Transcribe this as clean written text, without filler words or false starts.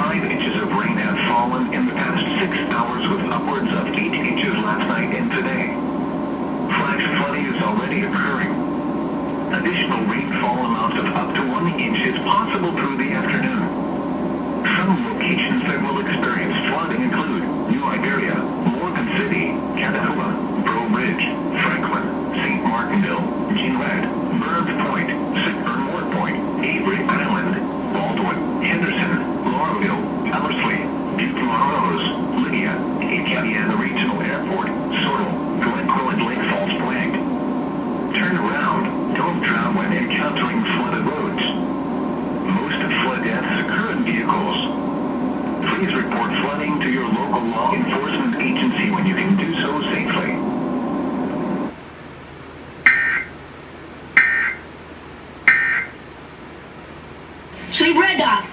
5 inches of rain have fallen in the past 6 hours with upwards of 8 inches last night and today. Flash flooding is already occurring. Additional rainfall amounts of up to 1 inch is possible through the afternoon. Some locations that will experience flooding include New Iberia, Morgan City, Catahoula, Breaux Ridge, Franklin, St. Martinville, Gillette, Burns Point, Sickburn-Moore Point, Avery Island, Baldwin, Henderson, Lauraville, Ellerslie, Butte-Larose, Lydia, Acadiana Regional Airport, Sorrel, Glencoe and Lake Falls flagged. Turn around, don't drown when encountering flooded roads. Most flood deaths occur in vehicles. Please report flooding to your local law enforcement agency when you can do so safely. Sleep Red Dot.